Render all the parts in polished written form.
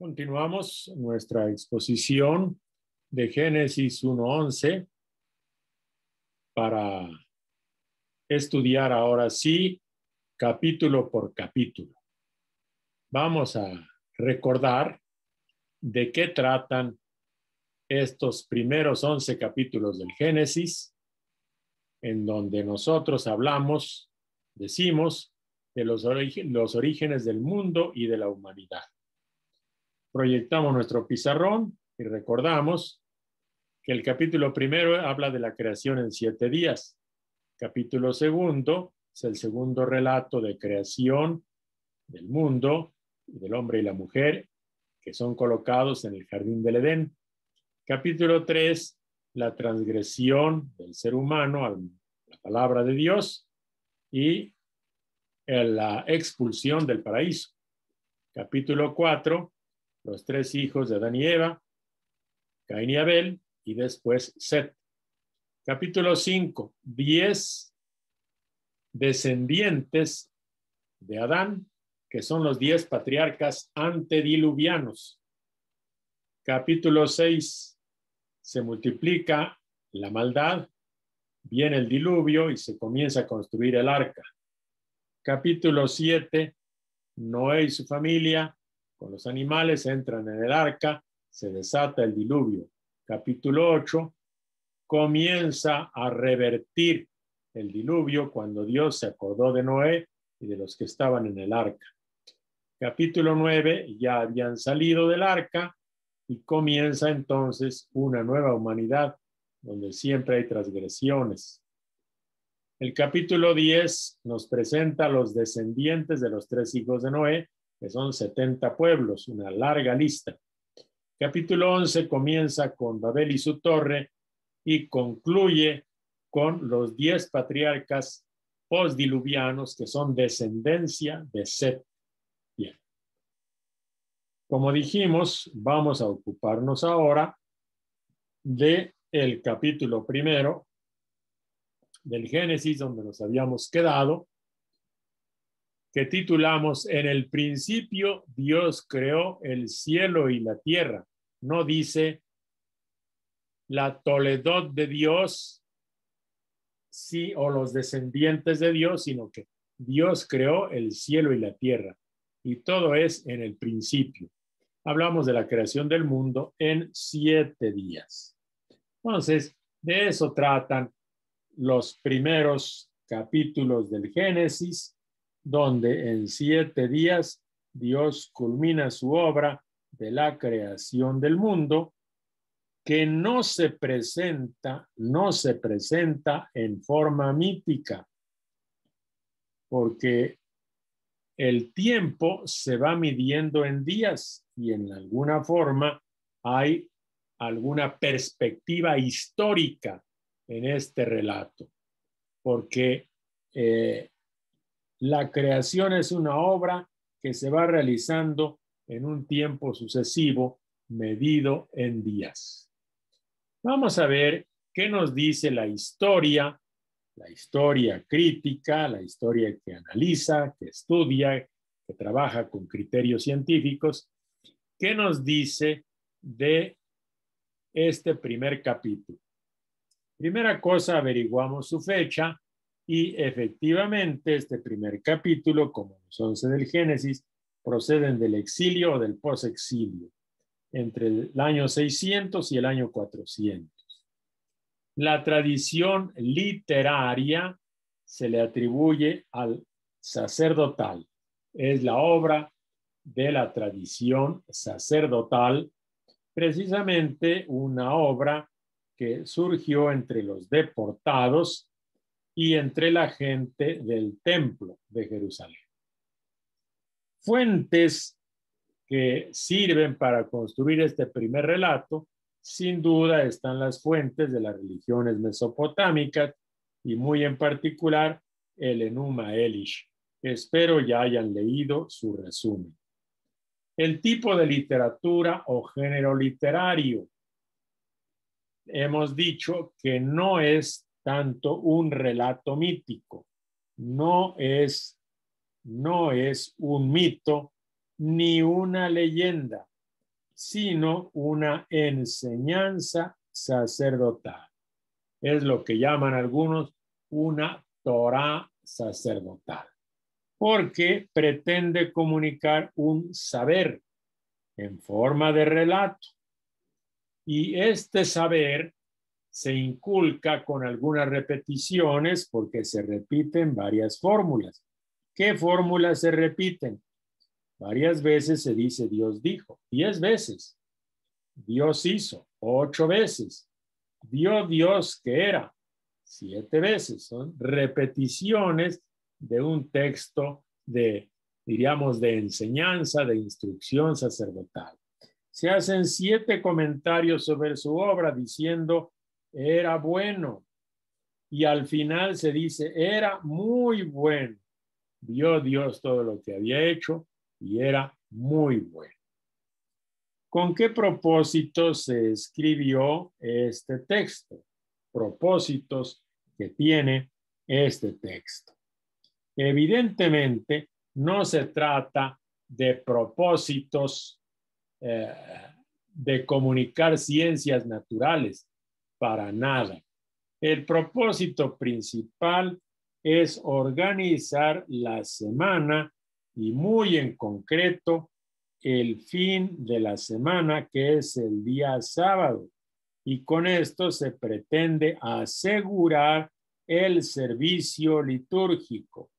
Continuamos nuestra exposición de Génesis 1:11 para estudiar ahora sí capítulo por capítulo. Vamos a recordar de qué tratan estos primeros 11 capítulos del Génesis, en donde nosotros decimos de los orígenes del mundo y de la humanidad. Proyectamos nuestro pizarrón y recordamos que el capítulo primero habla de la creación en 7 días. Capítulo segundo es el segundo relato de creación del mundo, del hombre y la mujer, que son colocados en el jardín del Edén. Capítulo 3, la transgresión del ser humano a la palabra de Dios y la expulsión del paraíso. Capítulo 4, los 3 hijos de Adán y Eva, Caín y Abel, y después Set. Capítulo 5, 10 descendientes de Adán, que son los 10 patriarcas antediluvianos. Capítulo 6, se multiplica la maldad, viene el diluvio y se comienza a construir el arca. Capítulo 7, Noé y su familia con los animales entran en el arca, se desata el diluvio. Capítulo 8, comienza a revertir el diluvio cuando Dios se acordó de Noé y de los que estaban en el arca. Capítulo 9, ya habían salido del arca y comienza entonces una nueva humanidad donde siempre hay transgresiones. El capítulo 10 nos presenta a los descendientes de los 3 hijos de Noé, que son 70 pueblos, una larga lista. Capítulo 11 comienza con Babel y su torre y concluye con los 10 patriarcas postdiluvianos que son descendencia de Set. Bien. Como dijimos, vamos a ocuparnos ahora del capítulo primero del Génesis, donde nos habíamos quedado, que titulamos En el principio Dios creó el cielo y la tierra. No dice la Toledot de Dios, sí, o los descendientes de Dios, sino que Dios creó el cielo y la tierra. Y todo es en el principio. Hablamos de la creación del mundo en 7 días. Entonces, de eso tratan los primeros capítulos del Génesis, donde en 7 días Dios culmina su obra de la creación del mundo, que no se presenta en forma mítica, porque el tiempo se va midiendo en días y en alguna forma hay alguna perspectiva histórica en este relato, porque la creación es una obra que se va realizando en un tiempo sucesivo medido en días. Vamos a ver qué nos dice la historia crítica, la historia que analiza, que estudia, que trabaja con criterios científicos. ¿Qué nos dice de este primer capítulo? Primera cosa, averiguamos su fecha y efectivamente este primer capítulo, como los 11 del Génesis, proceden del exilio o del posexilio, entre el año 600 y el año 400. La tradición literaria se le atribuye al sacerdotal. Es la obra de la tradición sacerdotal, precisamente una obra que surgió entre los deportados y entre la gente del templo de Jerusalén. Fuentes que sirven para construir este primer relato, sin duda están las fuentes de las religiones mesopotámicas y muy en particular el Enuma Elish, que espero ya hayan leído su resumen. El tipo de literatura o género literario. Hemos dicho que no es tanto un relato mítico, no es un mito ni una leyenda. sino una enseñanza sacerdotal. Es lo que llaman algunos una Torá sacerdotal, porque pretende comunicar un saber en forma de relato. Y este saber se inculca con algunas repeticiones porque se repiten varias fórmulas. ¿Qué fórmulas se repiten? Varias veces se dice Dios dijo, 10 veces. Dios hizo, 8 veces. Dio Dios que era, 7 veces. Son repeticiones de un texto diríamos, de enseñanza, de instrucción sacerdotal. Se hacen 7 comentarios sobre su obra diciendo, era bueno. Y al final se dice, era muy bueno. Vio Dios todo lo que había hecho y era muy bueno. ¿Con qué propósito se escribió este texto? Propósitos que tiene este texto. Evidentemente, no se trata de propósitos de comunicar ciencias naturales, para nada. El propósito principal es organizar la semana y muy en concreto el fin de la semana, que es el día sábado. Y con esto se pretende asegurar el servicio litúrgico.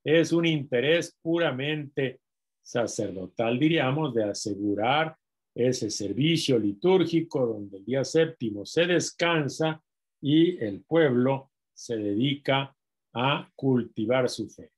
Es un interés puramente sacerdotal, diríamos, de asegurar ese servicio litúrgico donde el día séptimo se descansa y el pueblo se dedica a cultivar su fe.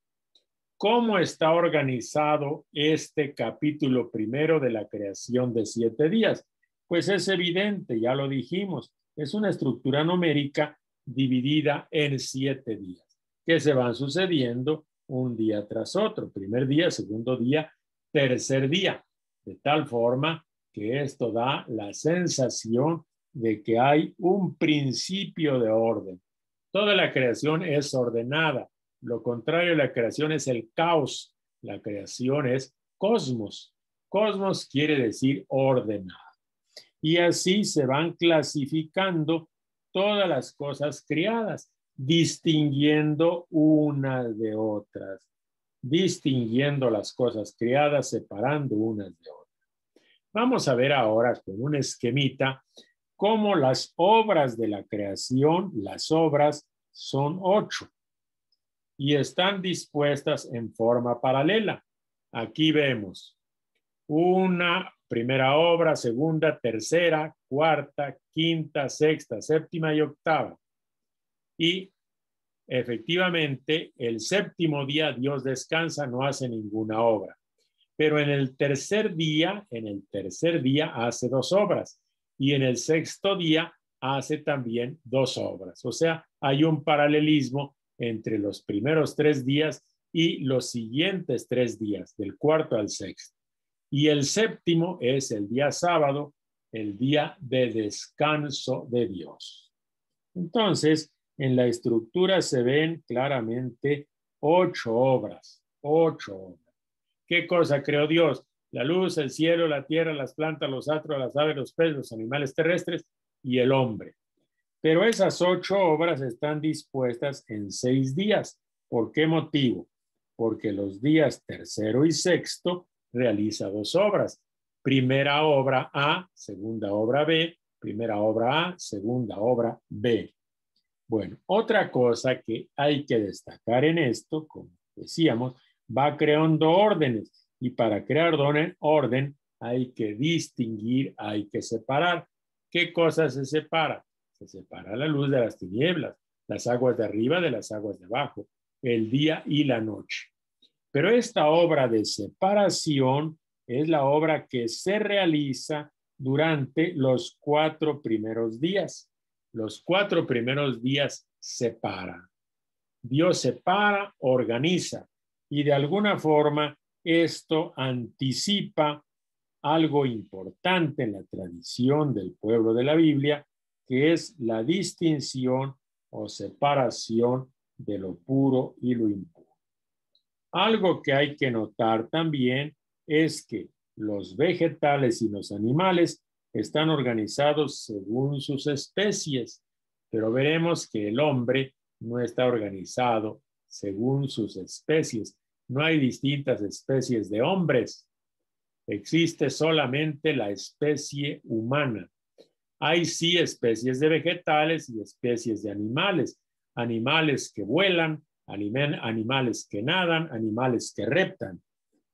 ¿Cómo está organizado este capítulo primero de la creación de 7 días? Pues es evidente, ya lo dijimos, es una estructura numérica dividida en 7 días, que se van sucediendo un día tras otro, primer día, segundo día, tercer día, de tal forma que esto da la sensación de que hay un principio de orden. Toda la creación es ordenada. Lo contrario de la creación es el caos. La creación es cosmos. Cosmos quiere decir ordenado. Y así se van clasificando todas las cosas creadas, distinguiendo unas de otras, distinguiendo las cosas creadas, separando unas de otras. Vamos a ver ahora con un esquemita cómo las obras de la creación, las obras son 8 y están dispuestas en forma paralela. Aquí vemos una primera obra, segunda, tercera, cuarta, quinta, sexta, séptima y octava. Y efectivamente, el séptimo día Dios descansa, no hace ninguna obra. Pero en el tercer día hace 2 obras. Y en el sexto día hace también 2 obras. O sea, hay un paralelismo entre los primeros 3 días y los siguientes 3 días, del cuarto al sexto. Y el séptimo es el día sábado, el día de descanso de Dios. Entonces, en la estructura se ven claramente 8 obras, 8 obras. ¿Qué cosa creó Dios? La luz, el cielo, la tierra, las plantas, los astros, las aves, los peces, los animales terrestres y el hombre. Pero esas 8 obras están dispuestas en 6 días. ¿Por qué motivo? Porque los días tercero y sexto realiza 2 obras. Primera obra A, segunda obra B, primera obra A, segunda obra B. Bueno, otra cosa que hay que destacar en esto, como decíamos, va creando órdenes y para crear orden hay que distinguir, hay que separar. ¿Qué cosas se separa? Se separa la luz de las tinieblas, las aguas de arriba de las aguas de abajo, el día y la noche. Pero esta obra de separación es la obra que se realiza durante los 4 primeros días. Los 4 primeros días separa. Dios separa, organiza y de alguna forma esto anticipa algo importante en la tradición del pueblo de la Biblia, que es la distinción o separación de lo puro y lo impuro. Algo que hay que notar también es que los vegetales y los animales están organizados según sus especies, pero veremos que el hombre no está organizado según sus especies. No hay distintas especies de hombres. Existe solamente la especie humana. Hay sí especies de vegetales y especies de animales. Animales que vuelan, animales que nadan, animales que reptan.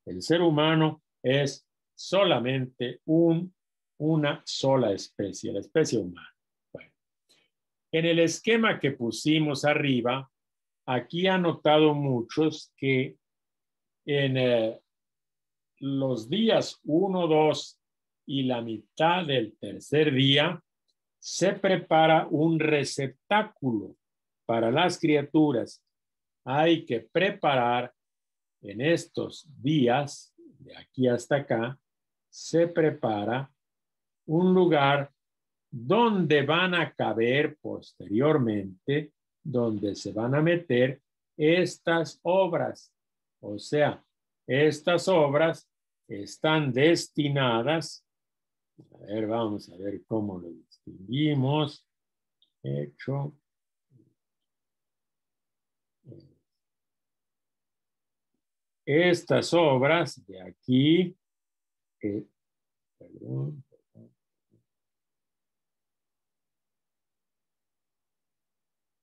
El ser humano es solamente una sola especie, la especie humana. Bueno, en el esquema que pusimos arriba, aquí han notado muchos que en los días 1, 2 y la mitad del tercer día se prepara un receptáculo para las criaturas. Hay que preparar en estos días, de aquí hasta acá, se prepara un lugar donde van a caber posteriormente, donde se van a meter estas obras. O sea, estas obras están destinadas, a ver, vamos a ver cómo lo distinguimos. Hecho. Estas obras de aquí, perdón,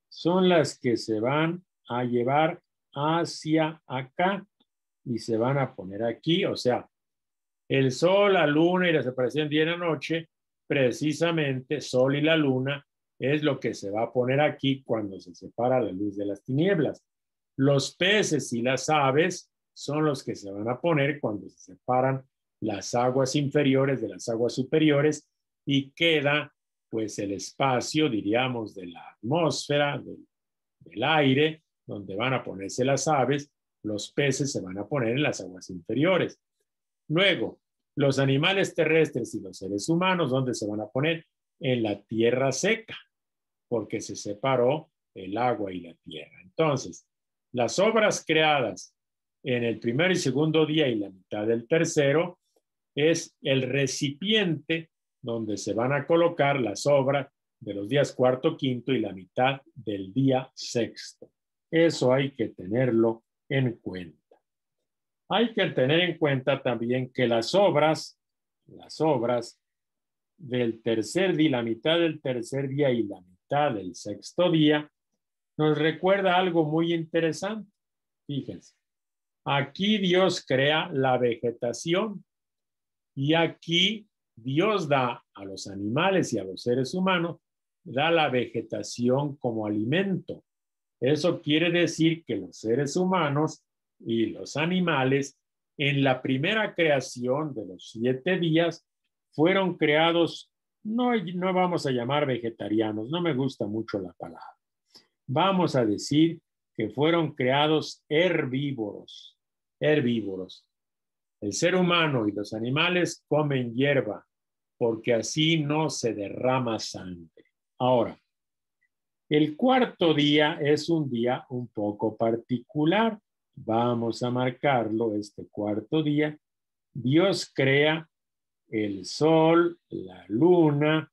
son las que se van a llevar hacia acá y se van a poner aquí. O sea, el sol, la luna y la separación día y la noche, precisamente sol y la luna es lo que se va a poner aquí cuando se separa la luz de las tinieblas. Los peces y las aves son los que se van a poner cuando se separan las aguas inferiores de las aguas superiores y queda pues el espacio, diríamos, de la atmósfera, del aire, donde van a ponerse las aves. Los peces se van a poner en las aguas inferiores. Luego, los animales terrestres y los seres humanos, ¿dónde se van a poner? En la tierra seca, porque se separó el agua y la tierra. Entonces, las obras creadas en el primer y segundo día y la mitad del tercero es el recipiente donde se van a colocar las obras de los días cuarto, quinto y la mitad del día sexto. Eso hay que tenerlo en cuenta. Hay que tener en cuenta también que las obras del tercer día, la mitad del tercer día y la mitad del sexto día, nos recuerda algo muy interesante. Fíjense, aquí Dios crea la vegetación y aquí Dios da a los animales y a los seres humanos, da la vegetación como alimento. Eso quiere decir que los seres humanos y los animales en la primera creación de los 7 días fueron creados, no vamos a llamar vegetarianos, no me gusta mucho la palabra. Vamos a decir que fueron creados herbívoros. El ser humano y los animales comen hierba porque así no se derrama sangre. Ahora, el cuarto día es un día un poco particular. Vamos a marcarlo, este cuarto día. Dios crea el sol, la luna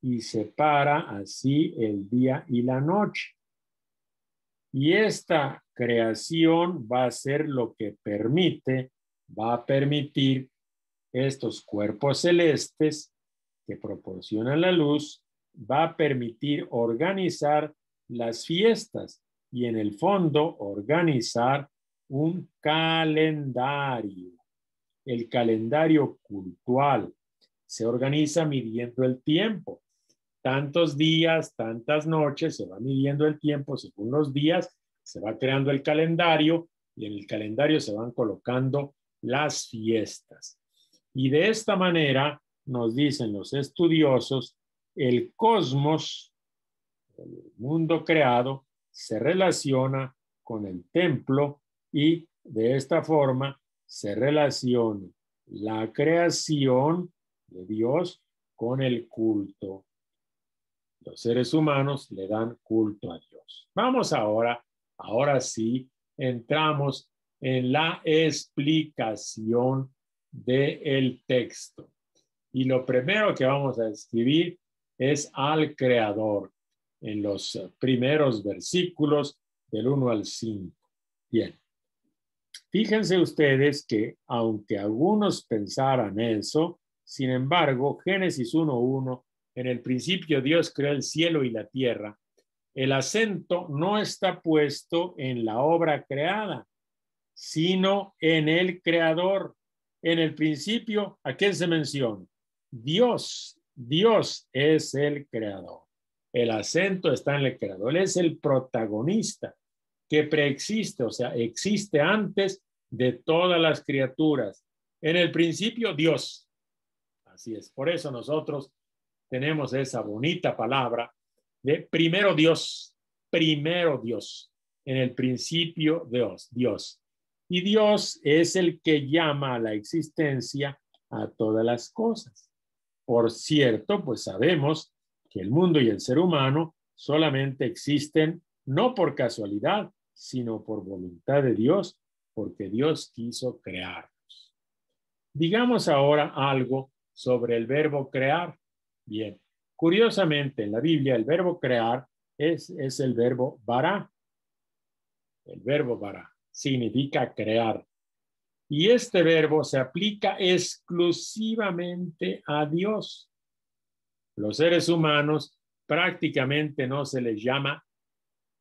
y separa así el día y la noche. Y esta creación va a ser lo que va a permitir estos cuerpos celestes que proporcionan la luz, va a permitir organizar las fiestas y en el fondo organizar un calendario. El calendario cultural se organiza midiendo el tiempo. Tantos días, tantas noches, se va midiendo el tiempo según los días, se va creando el calendario y en el calendario se van colocando las fiestas. Y de esta manera, nos dicen los estudiosos, el cosmos, el mundo creado, se relaciona con el templo y de esta forma se relaciona la creación de Dios con el culto. Los seres humanos le dan culto a Dios. Vamos ahora sí, entramos en la explicación del texto. Y lo primero que vamos a escribir es al Creador en los primeros versículos del 1 al 5. Bien. Fíjense ustedes que, aunque algunos pensaran eso, sin embargo, Génesis 1:1, en el principio Dios creó el cielo y la tierra. El acento no está puesto en la obra creada, sino en el creador. En el principio, ¿a quién se menciona? Dios. Dios es el creador. El acento está en el creador. Él es el protagonista que preexiste, o sea, existe antes de todas las criaturas. En el principio, Dios. Así es. Por eso nosotros tenemos esa bonita palabra de primero Dios. Primero Dios. En el principio, Dios. Dios. Y Dios es el que llama a la existencia a todas las cosas. Por cierto, pues sabemos que el mundo y el ser humano solamente existen no por casualidad, sino por voluntad de Dios, porque Dios quiso crearnos. Digamos ahora algo sobre el verbo crear. Bien, curiosamente en la Biblia el verbo crear es el verbo bara. El verbo bara significa crear. Y este verbo se aplica exclusivamente a Dios. Los seres humanos prácticamente no se les llama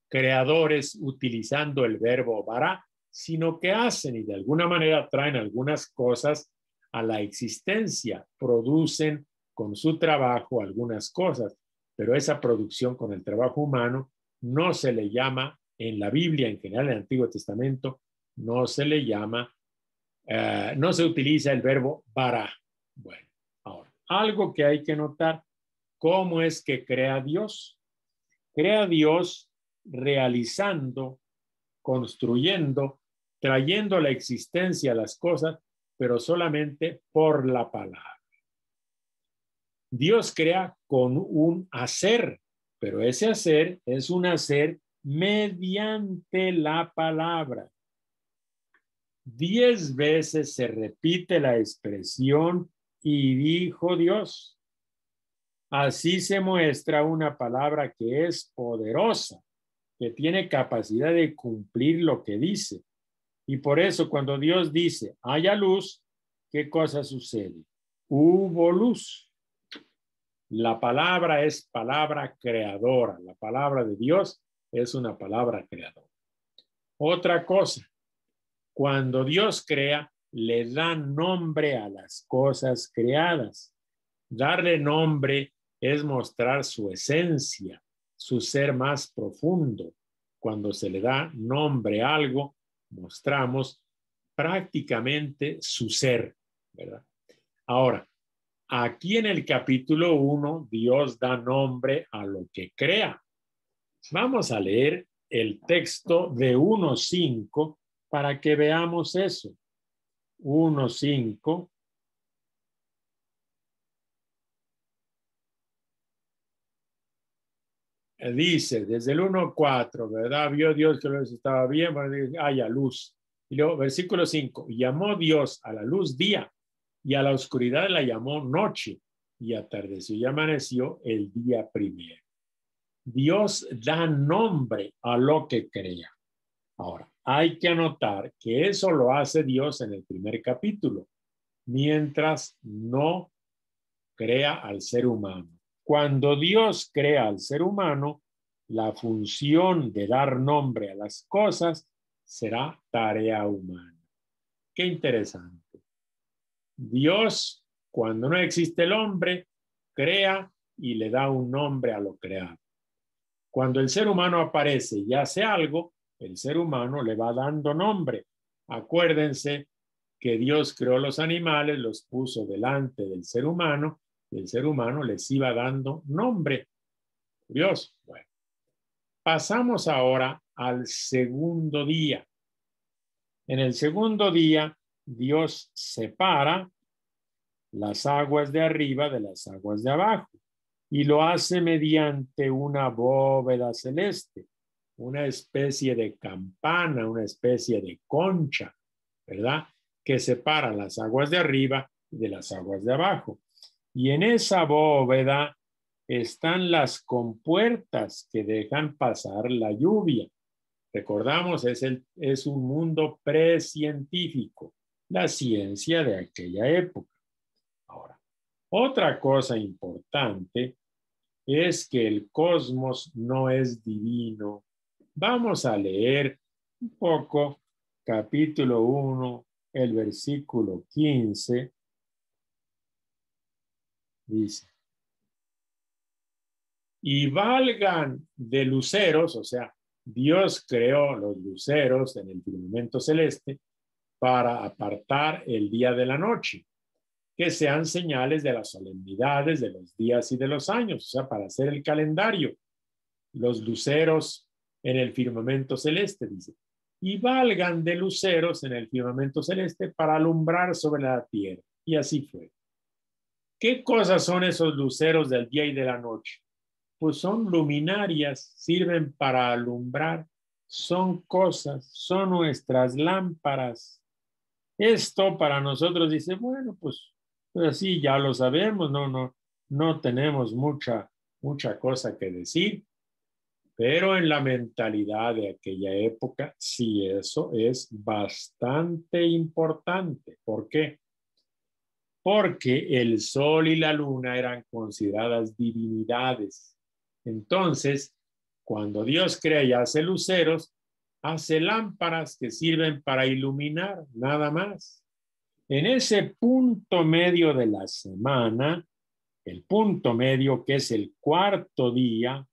creadores utilizando el verbo bara, sino que hacen y de alguna manera traen algunas cosas a la existencia, producen con su trabajo algunas cosas, pero esa producción con el trabajo humano no se le llama, en la Biblia en general, en el Antiguo Testamento, no se le llama, no se utiliza el verbo bara. Bueno, ahora, algo que hay que notar, ¿cómo es que crea Dios? Crea Dios realizando, construyendo, trayendo a la existencia las cosas, pero solamente por la palabra. Dios crea con un hacer, pero ese hacer es un hacer mediante la palabra. 10 veces se repite la expresión y dijo Dios. Así se muestra una palabra que es poderosa, que tiene capacidad de cumplir lo que dice. Y por eso cuando Dios dice, haya luz, ¿qué cosa sucede? Hubo luz. La palabra es palabra creadora. La palabra de Dios es una palabra creadora. Otra cosa, cuando Dios crea, le da nombre a las cosas creadas. Darle nombre es mostrar su esencia, su ser más profundo. Cuando se le da nombre a algo, mostramos prácticamente su ser, ¿verdad? Ahora, aquí en el capítulo 1, Dios da nombre a lo que crea. Vamos a leer el texto de 1:5 para que veamos eso. 1:5. Dice, desde el 1:4, ¿verdad? Vio Dios que lo estaba bien, bueno, haya luz. Y luego, versículo 5, llamó Dios a la luz día y a la oscuridad la llamó noche y atardeció y amaneció el día primero. Dios da nombre a lo que crea. Ahora, hay que anotar que eso lo hace Dios en el primer capítulo, mientras no crea al ser humano. Cuando Dios crea al ser humano, la función de dar nombre a las cosas será tarea humana. Qué interesante. Dios, cuando no existe el hombre, crea y le da un nombre a lo creado. Cuando el ser humano aparece y hace algo, el ser humano le va dando nombre. Acuérdense que Dios creó los animales, los puso delante del ser humano, y el ser humano les iba dando nombre. Curioso. Bueno, pasamos ahora al segundo día. En el segundo día, Dios separa las aguas de arriba de las aguas de abajo y lo hace mediante una bóveda celeste, una especie de campana, una especie de concha, ¿verdad? que separa las aguas de arriba de las aguas de abajo. Y en esa bóveda están las compuertas que dejan pasar la lluvia. Recordamos, es un mundo precientífico, la ciencia de aquella época. Ahora, otra cosa importante es que el cosmos no es divino. Vamos a leer un poco capítulo 1, el versículo 15. Dice, y valgan de luceros, o sea, Dios creó los luceros en el firmamento celeste para apartar el día de la noche, que sean señales de las solemnidades de los días y de los años, o sea, para hacer el calendario. Los luceros en el firmamento celeste, dice, y valgan de luceros en el firmamento celeste para alumbrar sobre la tierra. Y así fue. ¿Qué cosas son esos luceros del día y de la noche? Pues son luminarias, sirven para alumbrar, son cosas, son nuestras lámparas. Esto para nosotros dice, bueno, pues sí, ya lo sabemos, no tenemos mucha cosa que decir, pero en la mentalidad de aquella época, sí, eso es bastante importante. ¿Por qué? Porque el sol y la luna eran consideradas divinidades. Entonces, cuando Dios crea y hace luceros, hace lámparas que sirven para iluminar, nada más. En ese punto medio de la semana, el punto medio que es el cuarto día,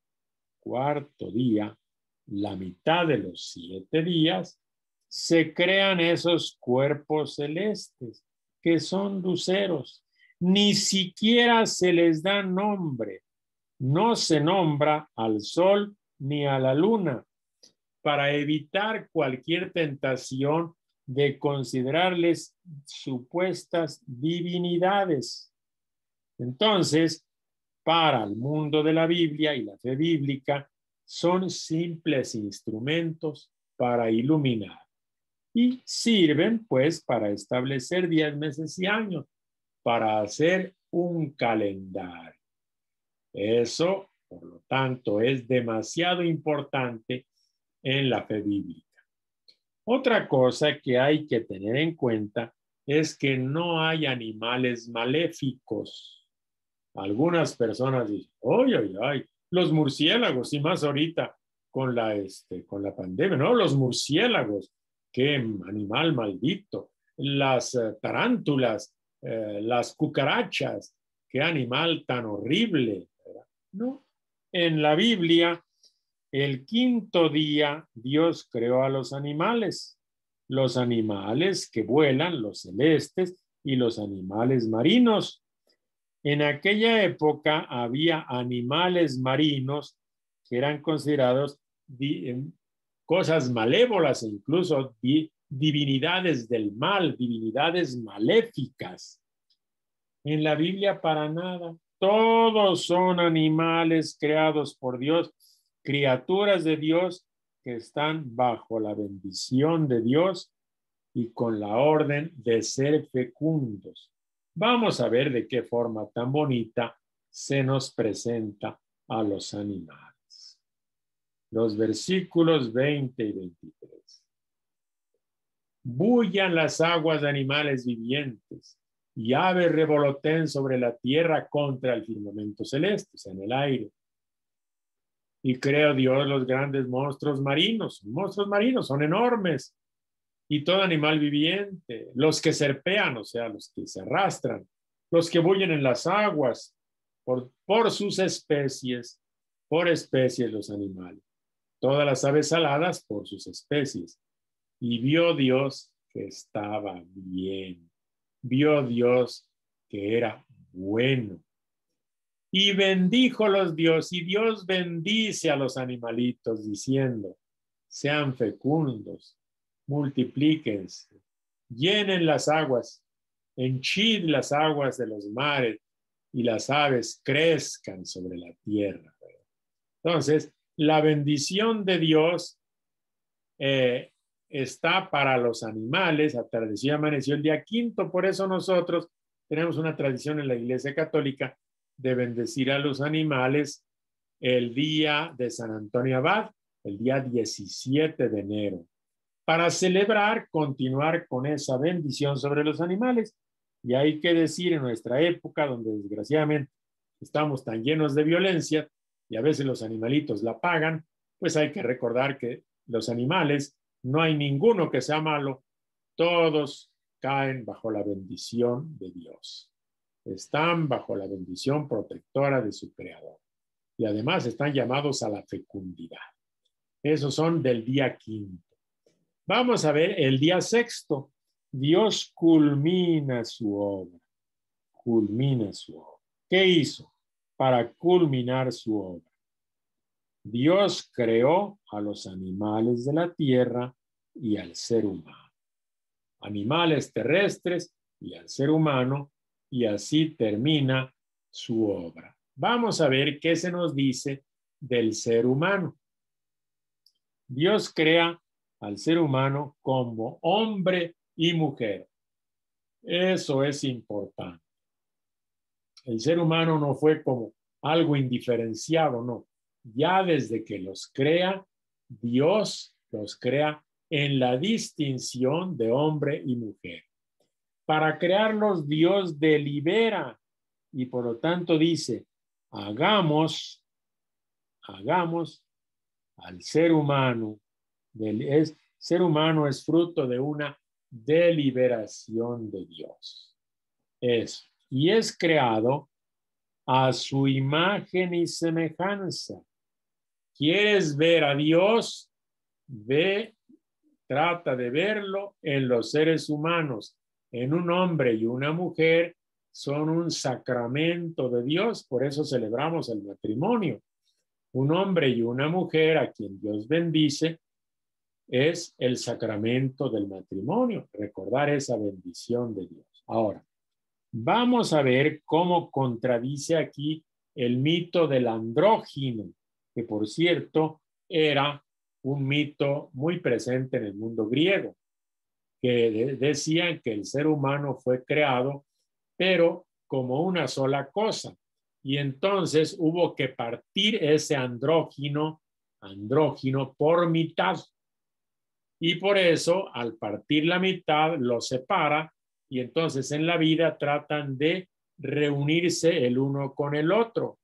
la mitad de los 7 días, se crean esos cuerpos celestes que son luceros. Ni siquiera se les da nombre. No se nombra al sol ni a la luna para evitar cualquier tentación de considerarles supuestas divinidades. Entonces, para el mundo de la Biblia y la fe bíblica, son simples instrumentos para iluminar y sirven pues para establecer días, meses y años, para hacer un calendario. Eso, por lo tanto, es demasiado importante en la fe bíblica. Otra cosa que hay que tener en cuenta es que no hay animales maléficos. Algunas personas dicen, ¡ay! Los murciélagos, y más ahorita con la pandemia, ¿no? Los murciélagos, qué animal maldito. Las tarántulas, las cucarachas, qué animal tan horrible, ¿verdad? No. En la Biblia, el quinto día, Dios creó a los animales que vuelan, los celestes, y los animales marinos. En aquella época había animales marinos que eran considerados cosas malévolas e incluso divinidades del mal, divinidades maléficas. En la Biblia para nada. Todos son animales creados por Dios, criaturas de Dios que están bajo la bendición de Dios y con la orden de ser fecundos. Vamos a ver de qué forma tan bonita se nos presenta a los animales. Los versículos 20 y 23. Bullan las aguas de animales vivientes y aves revoloteen sobre la tierra contra el firmamento celeste, o sea, en el aire. Y creó Dios los grandes monstruos marinos. Monstruos marinos son enormes. Y todo animal viviente, los que serpean, o sea, los que se arrastran, los que bullen en las aguas, por sus especies, por especies los animales. Todas las aves aladas por sus especies. Y vio Dios que estaba bien. Vio Dios que era bueno. Y bendijo los Dios, y Dios bendice a los animalitos diciendo, sean fecundos, multiplíquense, llenen las aguas, henchid las aguas de los mares, y las aves crezcan sobre la tierra. Entonces, la bendición de Dios está para los animales, atardeció y amaneció el día quinto. Por eso nosotros tenemos una tradición en la Iglesia Católica de bendecir a los animales el día de San Antonio Abad, el día 17 de enero, para celebrar, continuar con esa bendición sobre los animales. Y hay que decir, en nuestra época, donde desgraciadamente estamos tan llenos de violencia y a veces los animalitos la pagan, pues hay que recordar que los animales, no hay ninguno que sea malo, todos caen bajo la bendición de Dios. Están bajo la bendición protectora de su Creador. Y además están llamados a la fecundidad. Esos son del día quinto. Vamos a ver el día sexto. Dios culmina su obra. Culmina su obra. ¿Qué hizo para culminar su obra? Dios creó a los animales de la tierra y al ser humano. Animales terrestres y al ser humano, y así termina su obra. Vamos a ver qué se nos dice del ser humano. Dios crea al ser humano como hombre y mujer. Eso es importante. El ser humano no fue como algo indiferenciado, no. Ya desde que los crea, Dios los crea en la distinción de hombre y mujer. Para crearlos, Dios delibera y por lo tanto dice, hagamos al ser humano. Ser humano es fruto de una deliberación de Dios. Y es creado a su imagen y semejanza. ¿Quieres ver a Dios? Trata de verlo en los seres humanos. En un hombre y una mujer son un sacramento de Dios, por eso celebramos el matrimonio. Un hombre y una mujer a quien Dios bendice es el sacramento del matrimonio, recordar esa bendición de Dios. Ahora, vamos a ver cómo contradice aquí el mito del andrógino, que por cierto era un mito muy presente en el mundo griego, que decían que el ser humano fue creado, pero como una sola cosa. Y entonces hubo que partir ese andrógino por mitad. Y por eso, al partir la mitad, lo separa y entonces en la vida tratan de reunirse el uno con el otro.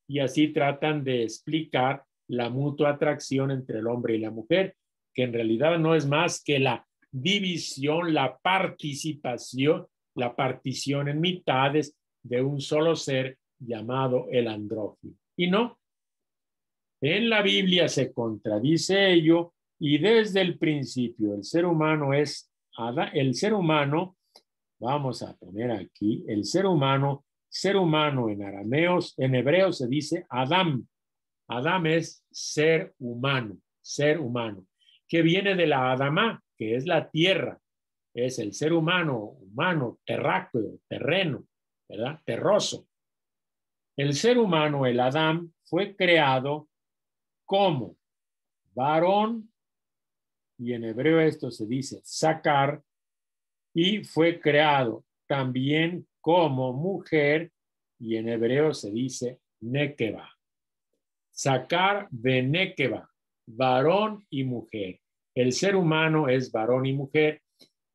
Y así tratan de explicar la mutua atracción entre el hombre y la mujer, que en realidad no es más que la división, la participación, la partición en mitades de un solo ser llamado el andrógino. Y no, en la Biblia se contradice ello y desde el principio el ser humano vamos a poner aquí, el ser humano en arameos, en hebreo se dice Adam. Adam es ser humano, que viene de la Adamá, que es la tierra, es el ser humano, terráqueo, terreno, ¿verdad? Terroso. El ser humano, el Adam, fue creado como varón, y en hebreo esto se dice sacar, y fue creado también como mujer, y en hebreo se dice nekeva. Sacar de nekeva, varón y mujer. El ser humano es varón y mujer,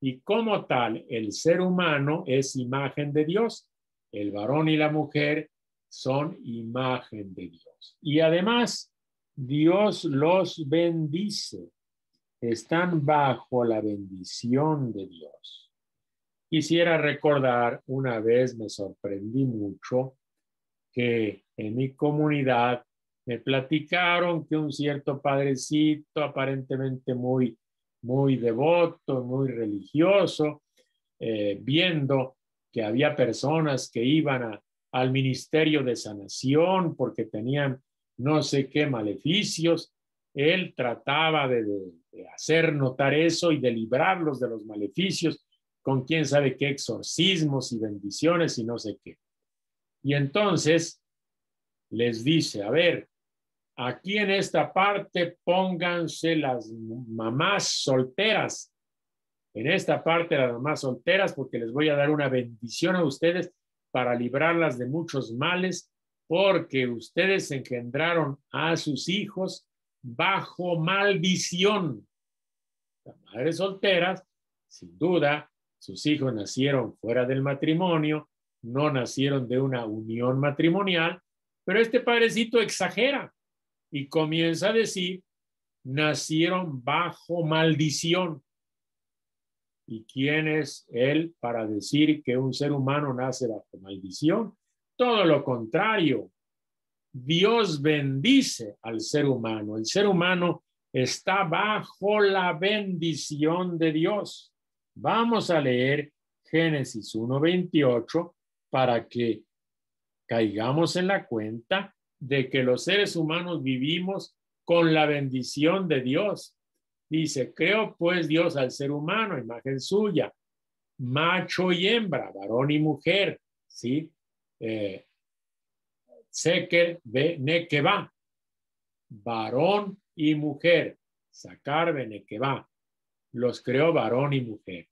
y como tal, el ser humano es imagen de Dios. El varón y la mujer son imagen de Dios. Y además, Dios los bendice. Están bajo la bendición de Dios. Quisiera recordar, una vez me sorprendí mucho que en mi comunidad me platicaron que un cierto padrecito, aparentemente muy devoto, muy religioso, viendo que había personas que iban al ministerio de sanación porque tenían no sé qué maleficios, él trataba de hacer notar eso y de librarlos de los maleficios con quién sabe qué exorcismos y bendiciones y no sé qué. Y entonces les dice, a ver, Aquí en esta parte pónganse las mamás solteras. En esta parte las mamás solteras, porque les voy a dar una bendición a ustedes para librarlas de muchos males, porque ustedes engendraron a sus hijos bajo maldición. Las madres solteras, sin duda, sus hijos nacieron fuera del matrimonio, no nacieron de una unión matrimonial, pero este padrecito exagera y comienza a decir, nacieron bajo maldición. ¿Y quién es él para decir que un ser humano nace bajo maldición? Todo lo contrario. Dios bendice al ser humano. El ser humano está bajo la bendición de Dios. Vamos a leer Génesis 1:28 para que caigamos en la cuenta de que los seres humanos vivimos con la bendición de Dios. Dice, creó pues Dios al ser humano, imagen suya, macho y hembra, varón y mujer, ¿sí? Seker be nekeba, varón y mujer, sacar be nekeba, los creó varón y mujer.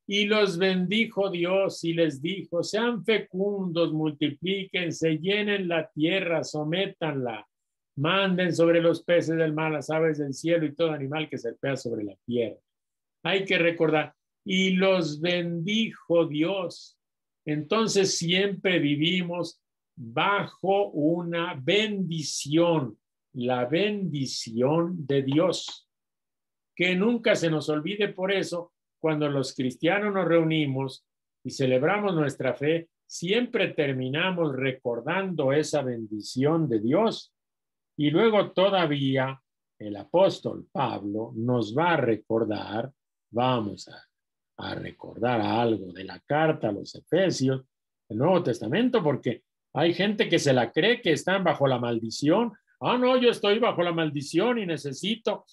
Y los bendijo Dios y les dijo, sean fecundos, multiplíquense, llenen la tierra, sométanla, manden sobre los peces del mar, las aves del cielo y todo animal que serpea sobre la tierra. Hay que recordar, y los bendijo Dios. Entonces siempre vivimos bajo una bendición, la bendición de Dios. Que nunca se nos olvide por eso, cuando los cristianos nos reunimos y celebramos nuestra fe, siempre terminamos recordando esa bendición de Dios. Y luego todavía el apóstol Pablo nos va a recordar, vamos a recordar algo de la carta a los Efesios, el Nuevo Testamento, porque hay gente que se la cree que están bajo la maldición. Ah, no, yo estoy bajo la maldición y necesito,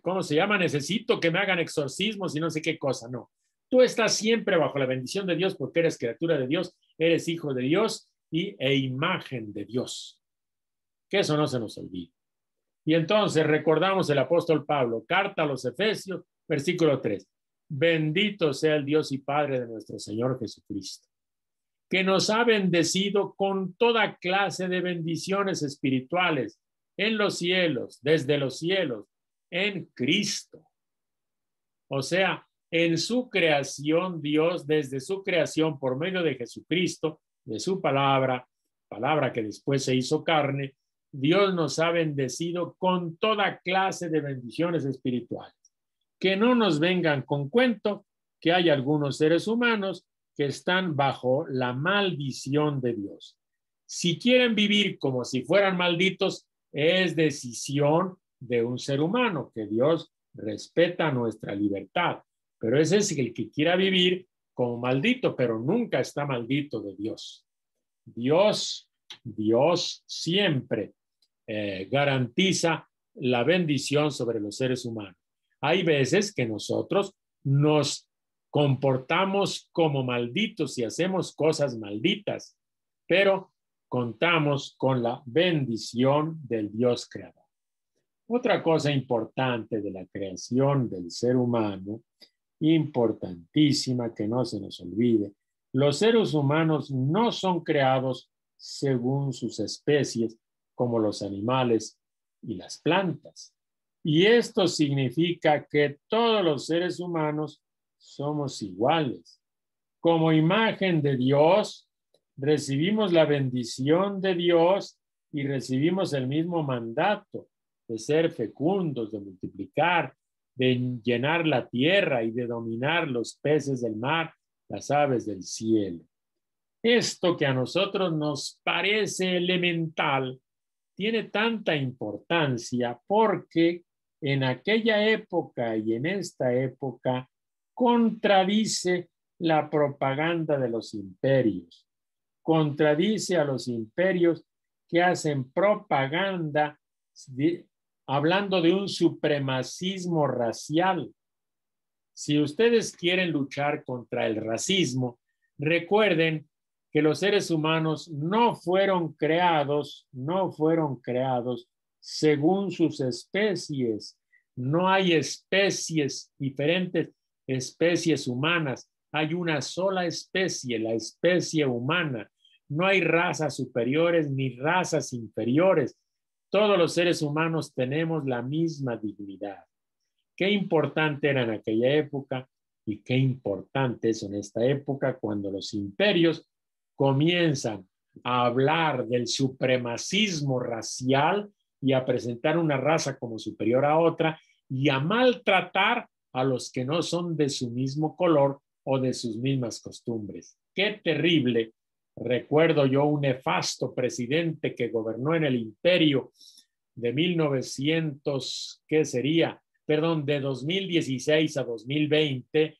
¿cómo se llama? Necesito que me hagan exorcismos y no sé qué cosa. No, tú estás siempre bajo la bendición de Dios porque eres criatura de Dios, eres hijo de Dios e imagen de Dios. Que eso no se nos olvide. Y entonces recordamos el apóstol Pablo, carta a los Efesios, versículo 3. Bendito sea el Dios y Padre de nuestro Señor Jesucristo, que nos ha bendecido con toda clase de bendiciones espirituales en los cielos, desde los cielos, en Cristo. O sea, en su creación, Dios, desde su creación por medio de Jesucristo, de su palabra que después se hizo carne, Dios nos ha bendecido con toda clase de bendiciones espirituales. Que no nos vengan con cuento que hay algunos seres humanos que están bajo la maldición de Dios. Si quieren vivir como si fueran malditos, es decisión de un ser humano, que Dios respeta nuestra libertad. Pero ese es el que quiera vivir como maldito, pero nunca está maldito de Dios. Dios siempre garantiza la bendición sobre los seres humanos. Hay veces que nosotros nos comportamos como malditos y hacemos cosas malditas, pero contamos con la bendición del Dios creador. Otra cosa importante de la creación del ser humano, importantísima, que no se nos olvide, los seres humanos no son creados según sus especies, como los animales y las plantas. Y esto significa que todos los seres humanos somos iguales. Como imagen de Dios, recibimos la bendición de Dios y recibimos el mismo mandato de ser fecundos, de multiplicar, de llenar la tierra y de dominar los peces del mar, las aves del cielo. Esto que a nosotros nos parece elemental tiene tanta importancia porque en aquella época y en esta época contradice la propaganda de los imperios, contradice a los imperios que hacen propaganda hablando de un supremacismo racial. Si ustedes quieren luchar contra el racismo, recuerden que los seres humanos no fueron creados según sus especies. No hay especies, diferentes especies humanas. Hay una sola especie, la especie humana. No hay razas superiores ni razas inferiores. Todos los seres humanos tenemos la misma dignidad. Qué importante era en aquella época y qué importante es en esta época cuando los imperios comienzan a hablar del supremacismo racial y a presentar una raza como superior a otra y a maltratar a los que no son de su mismo color o de sus mismas costumbres. Qué terrible. Recuerdo yo un nefasto presidente que gobernó en el imperio de 1900, ¿qué sería? Perdón, de 2016 a 2020,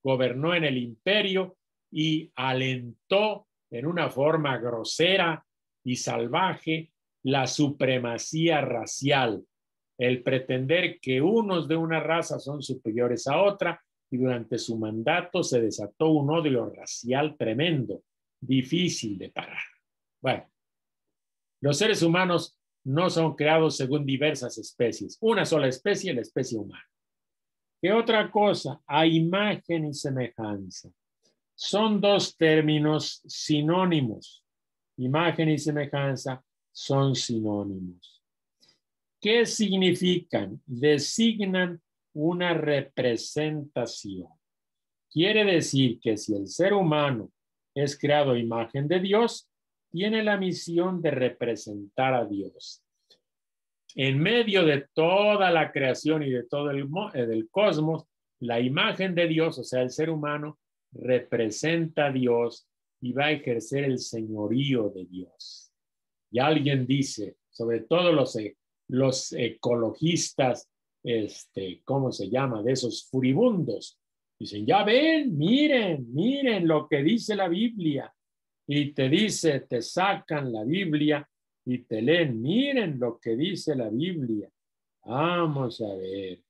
gobernó en el imperio y alentó en una forma grosera y salvaje la supremacía racial, el pretender que unos de una raza son superiores a otra, y durante su mandato se desató un odio racial tremendo, difícil de parar. Bueno, los seres humanos no son creados según diversas especies, una sola especie, la especie humana. ¿Qué otra cosa? A imagen y semejanza. Son dos términos sinónimos. Imagen y semejanza son sinónimos. ¿Qué significan? Designan una representación. Quiere decir que si el ser humano es creado a imagen de Dios, tiene la misión de representar a Dios. En medio de toda la creación y de todo el cosmos, la imagen de Dios, o sea, el ser humano, representa a Dios y va a ejercer el señorío de Dios. Y alguien dice, sobre todo los ecologistas, ¿cómo se llama? De esos furibundos, dicen, ya ven, miren lo que dice la Biblia. Y te dice, te sacan la Biblia y te leen, miren lo que dice la Biblia. Vamos a ver,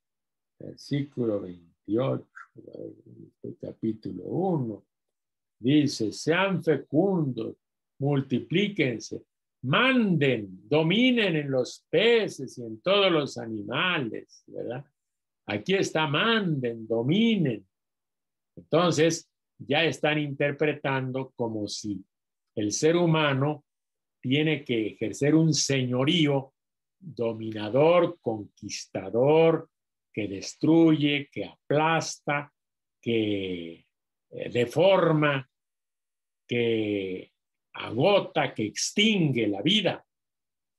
versículo 28, capítulo 1. Dice, sean fecundos, multiplíquense, manden, dominen en los peces y en todos los animales, ¿verdad? Aquí está, manden, dominen. Entonces, ya están interpretando como si el ser humano tiene que ejercer un señorío dominador, conquistador, que destruye, que aplasta, que deforma, que agota, que extingue la vida.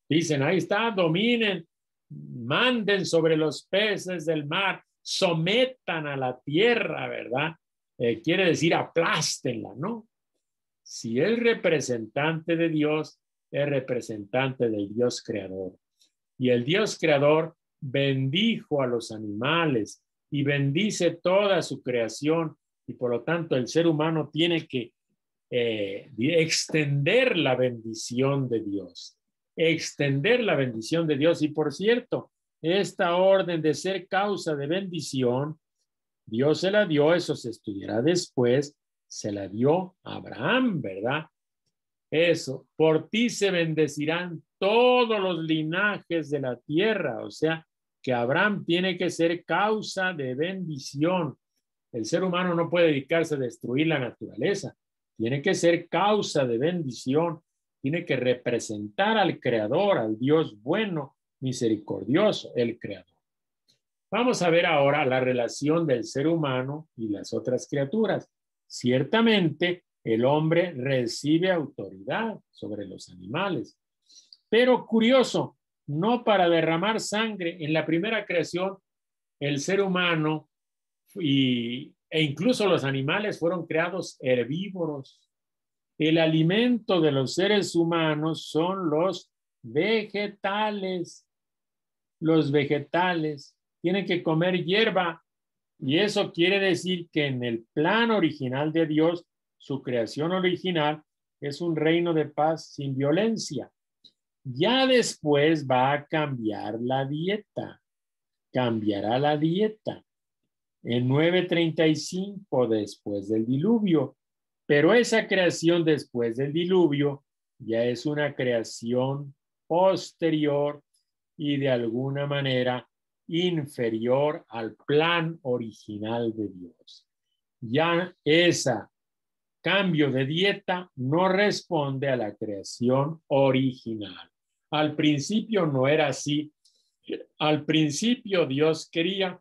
Dicen, ahí está, dominen, manden sobre los peces del mar, sometan a la tierra, ¿verdad? Quiere decir aplástenla, ¿no? Si es representante de Dios, es representante del Dios creador. Y el Dios creador bendijo a los animales y bendice toda su creación, y por lo tanto el ser humano tiene que extender la bendición de Dios. Extender la bendición de Dios. Y por cierto, esta orden de ser causa de bendición, Dios se la dio, eso se estudiará después, se la dio a Abraham, ¿verdad? Eso, por ti se bendecirán todos los linajes de la tierra, o sea, que Abraham tiene que ser causa de bendición. El ser humano no puede dedicarse a destruir la naturaleza, tiene que ser causa de bendición, tiene que representar al Creador, al Dios bueno, misericordioso, el Creador. Vamos a ver ahora la relación del ser humano y las otras criaturas. Ciertamente, el hombre recibe autoridad sobre los animales, pero curioso, no para derramar sangre. En la primera creación, el ser humano e incluso los animales fueron creados herbívoros. El alimento de los seres humanos son los vegetales. Los vegetales tienen que comer hierba, y eso quiere decir que en el plan original de Dios, su creación original es un reino de paz sin violencia. Ya después va a cambiar la dieta, cambiará la dieta. En 935, después del diluvio, Pero esa creación después del diluvio ya es una creación posterior y de alguna manera inferior al plan original de Dios. Ya ese cambio de dieta no responde a la creación original. Al principio no era así. Al principio Dios quería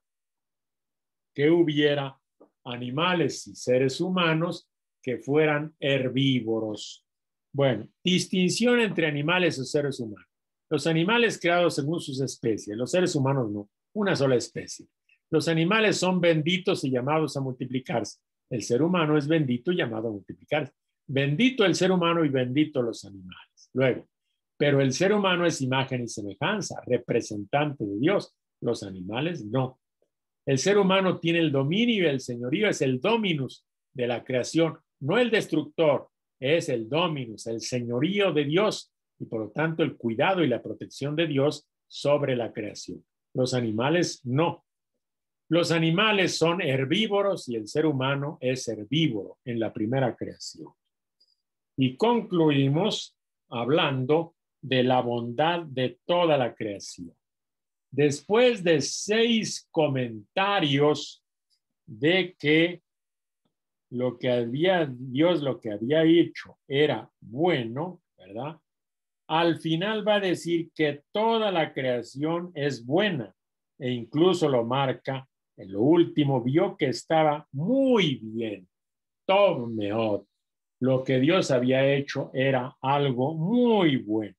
que hubiera animales y seres humanos que fueran herbívoros. Bueno, distinción entre animales y seres humanos. Los animales creados según sus especies, los seres humanos no, una sola especie. Los animales son benditos y llamados a multiplicarse. El ser humano es bendito y llamado a multiplicarse. Bendito el ser humano y bendito los animales. Luego, pero el ser humano es imagen y semejanza, representante de Dios. Los animales no. El ser humano tiene el dominio y el señorío es el dominus de la creación, no el destructor, es el dominus, el señorío de Dios y por lo tanto el cuidado y la protección de Dios sobre la creación. Los animales no. Los animales son herbívoros y el ser humano es herbívoro en la primera creación. Y concluimos hablando de la bondad de toda la creación. Después de 6 comentarios de que Dios lo que había hecho era bueno, ¿verdad? Al final va a decir que toda la creación es buena e incluso lo marca en lo último, vio que estaba muy bien. Tov meod. Lo que Dios había hecho era algo muy bueno.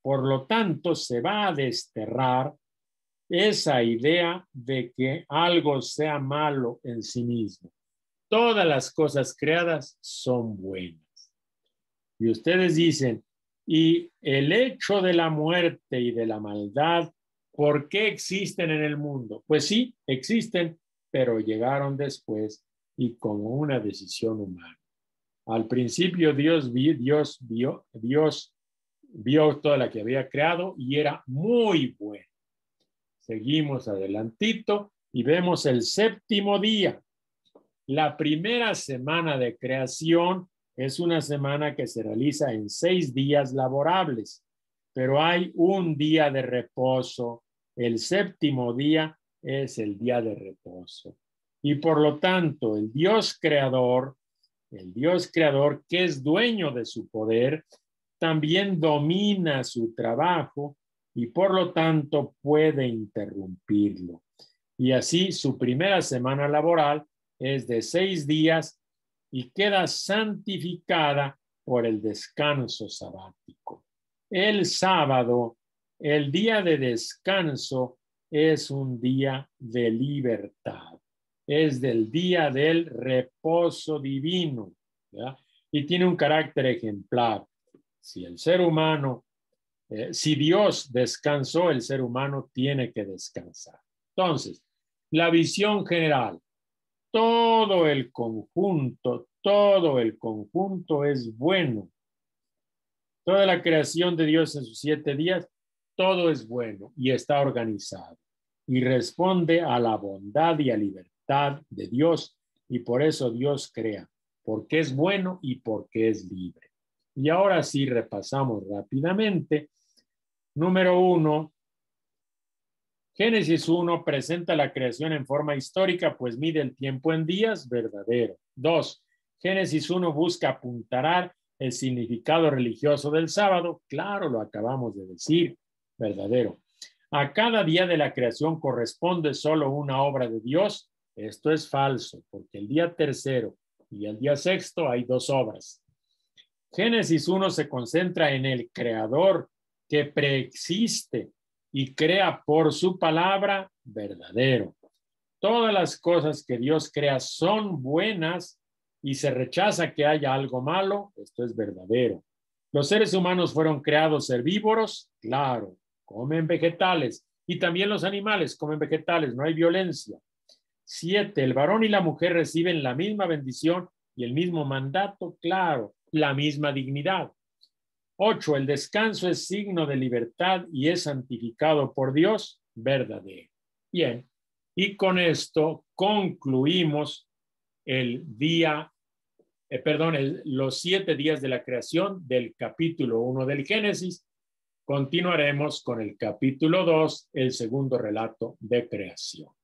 Por lo tanto, se va a desterrar esa idea de que algo sea malo en sí mismo. Todas las cosas creadas son buenas. Y ustedes dicen, y el hecho de la muerte y de la maldad, ¿por qué existen en el mundo? Pues sí, existen, pero llegaron después y como una decisión humana. Al principio Dios vio toda la que había creado y era muy bueno. Seguimos adelantito y vemos el 7º día. La primera semana de creación es una semana que se realiza en 6 días laborables, pero hay un día de reposo. El 7º día es el día de reposo. Y por lo tanto, el Dios creador que es dueño de su poder, también domina su trabajo y por lo tanto puede interrumpirlo. Y así su primera semana laboral es de 6 días y queda santificada por el descanso sabático. El sábado, el día de descanso, es un día de libertad. Es del día del reposo divino, ¿verdad? Y tiene un carácter ejemplar. Si el ser humano si Dios descansó, el ser humano tiene que descansar. Entonces, la visión general, todo el conjunto es bueno. Toda la creación de Dios en sus 7 días, todo es bueno y está organizado y responde a la bondad y a libertad de Dios y por eso Dios crea, porque es bueno y porque es libre. Y ahora sí repasamos rápidamente. Número 1, Génesis 1 presenta la creación en forma histórica, pues mide el tiempo en días, verdadero. 2, Génesis 1 busca apuntalar el significado religioso del sábado, claro, lo acabamos de decir, verdadero. A cada día de la creación corresponde solo una obra de Dios, esto es falso, porque el día tercero y el día sexto hay 2 obras. Génesis 1 se concentra en el creador que preexiste y crea por su palabra, verdadero. Todas las cosas que Dios crea son buenas y se rechaza que haya algo malo, esto es verdadero. Los seres humanos fueron creados herbívoros, claro, comen vegetales y también los animales comen vegetales, no hay violencia. 7, el varón y la mujer reciben la misma bendición y el mismo mandato, claro, la misma dignidad. 8, el descanso es signo de libertad y es santificado por Dios, verdadero. Bien, y con esto concluimos el día los 7 días de la creación del capítulo 1 del Génesis. Continuaremos con el capítulo 2, el segundo relato de creación.